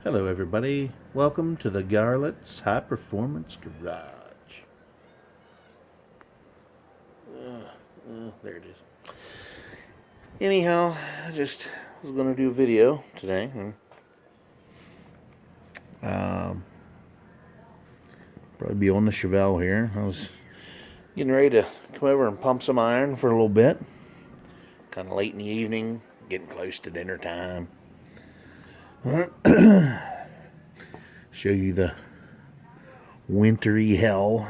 Hello everybody, welcome to the Garlet's High Performance Garage. There it is. Anyhow, I just was going to do a video today. Probably be on the Chevelle here. I was getting ready to come over and pump some iron for a little bit. Kind of late in the evening, getting close to dinner time. Show you the wintry hell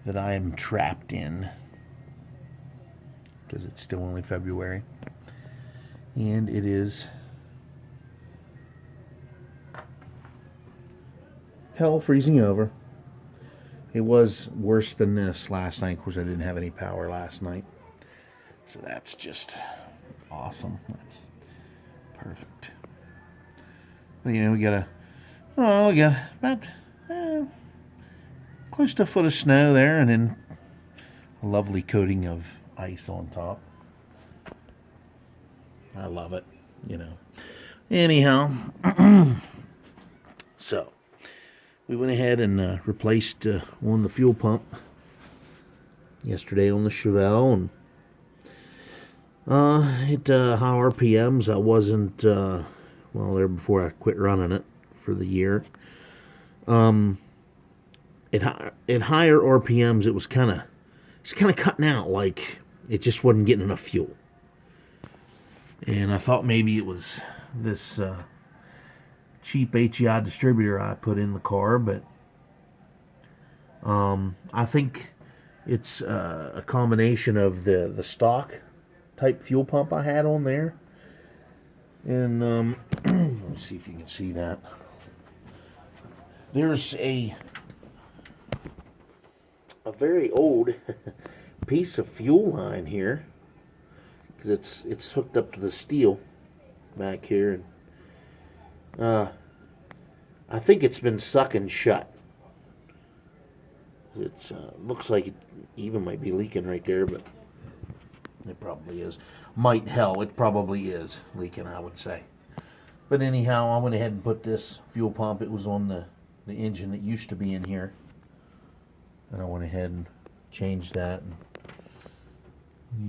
that I am trapped in, because it's still only February and it is hell freezing over. It was worse than this last night. Of course, I didn't have any power last night, so that's just awesome. That's perfect. But, we got about close to a foot of snow there, and then a lovely coating of ice on top. I love it, Anyhow, so we went ahead and replaced on the fuel pump yesterday on the Chevelle, and hit high RPMs. I wasn't there before I quit running it for the year. At higher RPMs, it was kind of cutting out, like it just wasn't getting enough fuel. And I thought maybe it was this cheap HEI distributor I put in the car, but I think it's a combination of the stock type fuel pump I had on there. And let me see if you can see that. There's a very old piece of fuel line here, because it's hooked up to the steel back here, and I think it's been sucking shut. It looks like it even might be leaking right there, but it probably is. It probably is leaking, I would say. But anyhow, I went ahead and put this fuel pump. It was on the engine that used to be in here, and I went ahead and changed that. And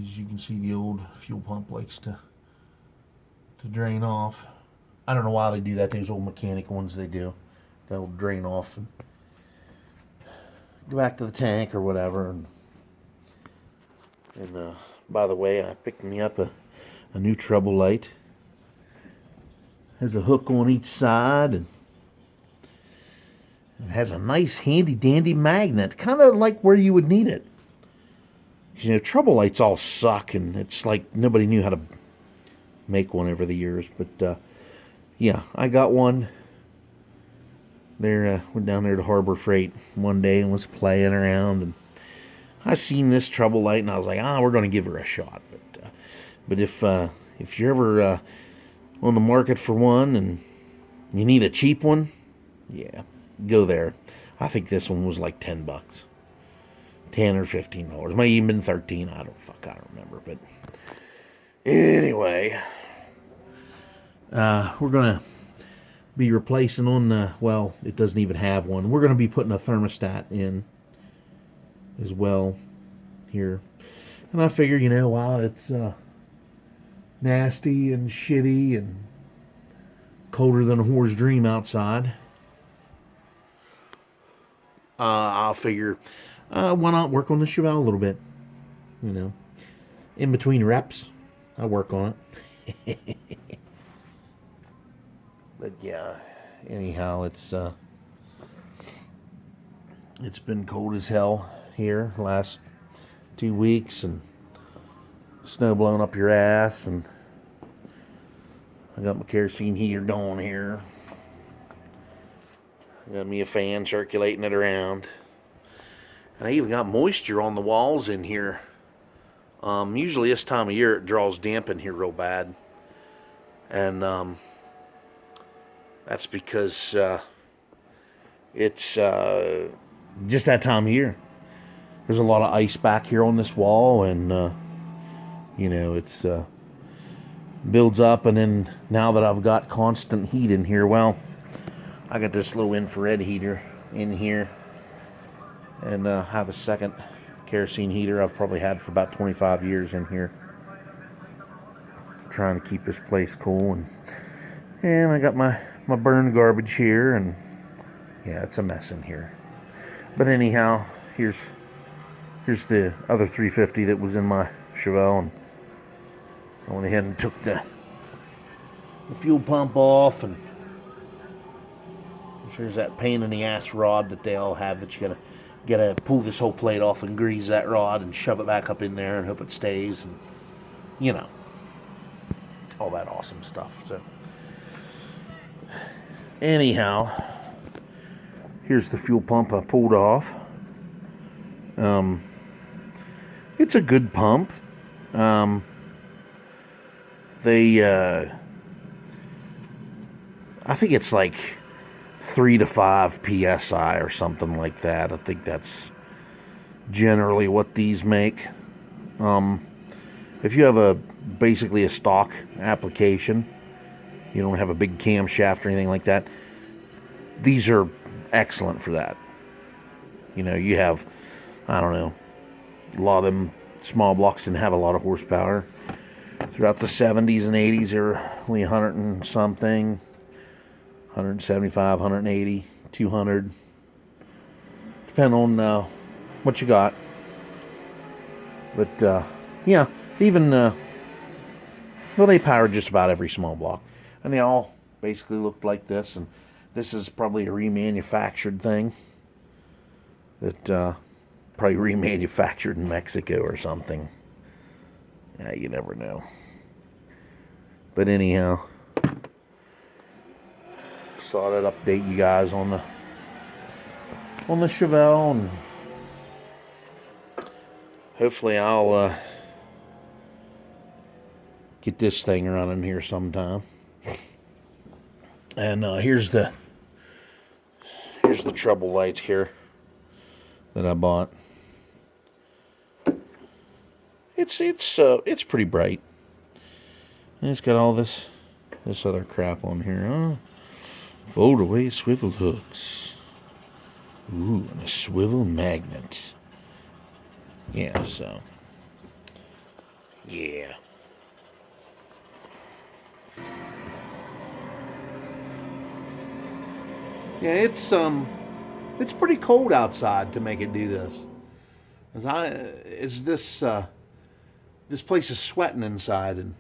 as you can see, the old fuel pump likes to drain off. I don't know why they do that. Those old mechanic ones, they do. They'll drain off and go back to the tank or whatever. And by the way, I picked me up a new trouble light. Has a hook on each side, and it has a nice handy dandy magnet, kind of like where you would need it. Trouble lights all suck, and it's like nobody knew how to make one over the years. But yeah, I got one. Went down there to Harbor Freight one day and was playing around, and I seen this trouble light, and I was like, we're going to give her a shot. But if you're ever on the market for one and you need a cheap one, yeah, go there. I think this one was like $10, $10 or $15. Might even been $13. I don't remember. But anyway, we're gonna be replacing on the. It doesn't even have one. We're gonna be putting a thermostat in as well here, and I figure, while it's nasty and shitty and colder than a whore's dream outside, I'll figure, why not work on the Chevelle a little bit? In between reps, I work on it. But yeah, anyhow, it's been cold as hell here the last 2 weeks, and snow blowing up your ass, and I got my kerosene heater going here. I got me a fan circulating it around. And I even got moisture on the walls in here. Usually this time of year it draws damp in here real bad. And that's because it's just that time of year. There's a lot of ice back here on this wall, and it's builds up, and then now that I've got constant heat in here, well, I got this little infrared heater in here, and have a second kerosene heater I've probably had for about 25 years in here, trying to keep this place cool. And I got my burned garbage here, and yeah, it's a mess in here. But anyhow, here's the other 350 that was in my Chevelle, and I went ahead and took the fuel pump off, and here's that pain in the ass rod that they all have that you gotta pull this whole plate off and grease that rod and shove it back up in there and hope it stays, and you know, all that awesome stuff. So anyhow, here's the fuel pump I pulled off. It's a good pump. I think it's like 3 to 5 psi or something like that. I think that's generally what these make. If you have basically a stock application, you don't have a big camshaft or anything like that, these are excellent for that. You know, you have, I don't know, a lot of them small blocks didn't have a lot of horsepower. Throughout the 70s and 80s, they were only 100 and something, 175, 180, 200, depending on what you got. But, yeah, even, well, they powered just about every small block. And they all basically looked like this. And this is probably a remanufactured thing that probably remanufactured in Mexico or something. Yeah, you never know. But anyhow, thought I'd update you guys on the Chevelle, and hopefully I'll get this thing running here sometime. And here's the trouble lights here that I bought. It's pretty bright. And it's got all this other crap on here. Oh, fold away swivel hooks. Ooh, and a swivel magnet. Yeah, so yeah. Yeah, it's pretty cold outside to make it do this. This place is sweating inside, and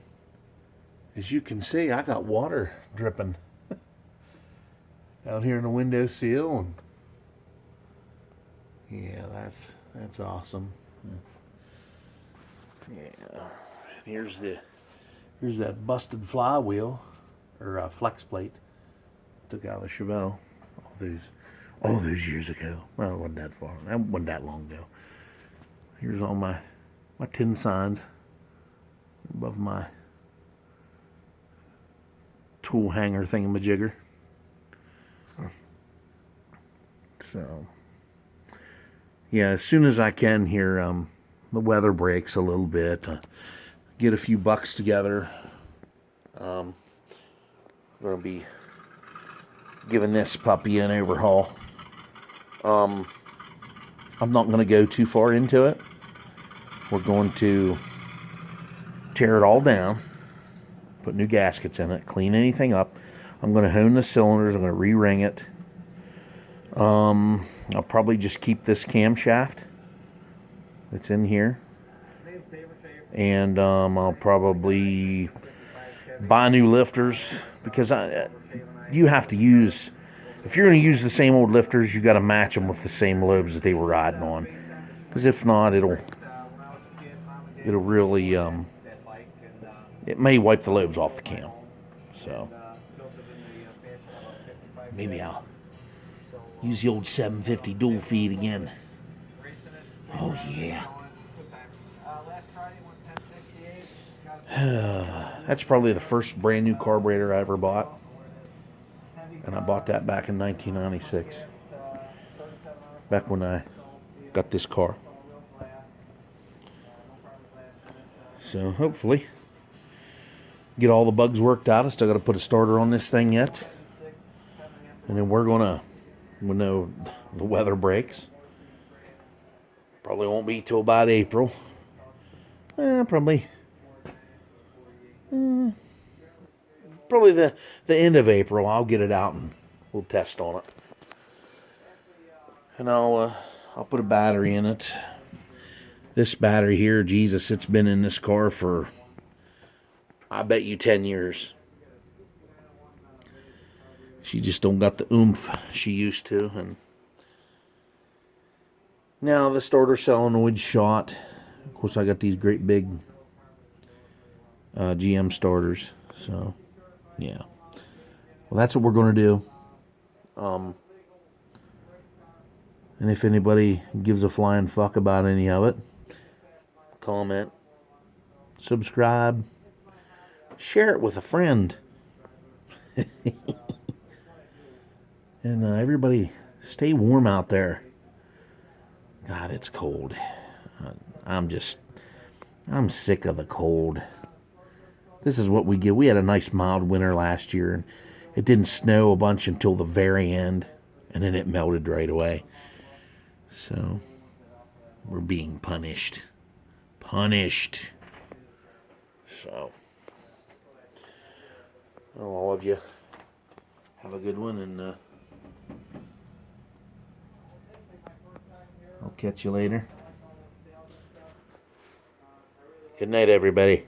as you can see, I got water dripping out here in the windowsill, and yeah, that's awesome. Yeah, here's that busted flywheel or flex plate took out of the Chevelle all those years ago. Well, it wasn't that far. That wasn't that long ago. Here's all my tin signs above my tool hanger thingamajigger. So, yeah, as soon as I can here, the weather breaks a little bit, get a few bucks together. I'm going to be giving this puppy an overhaul. I'm not going to go too far into it. We're going to tear it all down, put new gaskets in it, clean anything up. I'm going to hone the cylinders. I'm going to re-ring it. I'll probably just keep this camshaft that's in here. And I'll probably buy new lifters, because you have to use, if you're going to use the same old lifters, you got to match them with the same lobes that they were riding on. Because if not, it'll really, it may wipe the lobes off the cam. So maybe I'll use the old 750 dual feed again. Oh yeah. That's probably the first brand new carburetor I ever bought. And I bought that back in 1996. Back when I got this car. So hopefully get all the bugs worked out. I still got to put a starter on this thing yet. And then we're going to, when the weather breaks, probably won't be till about April. Probably the end of April. I'll get it out and we'll test on it. And I'll put a battery in it. This battery here, Jesus, it's been in this car for, I bet you, 10 years. She just don't got the oomph she used to. And now the starter solenoid's shot. Of course, I got these great big GM starters. So, yeah. Well, that's what we're going to do. And if anybody gives a flying fuck about any of it, comment, subscribe, share it with a friend. And everybody, stay warm out there. God, it's cold. I'm sick of the cold. This is what we get. We had a nice mild winter last year, and it didn't snow a bunch until the very end, and then it melted right away. So, we're being punished. So, well, all of you have a good one, and I'll catch you later. Good night, everybody.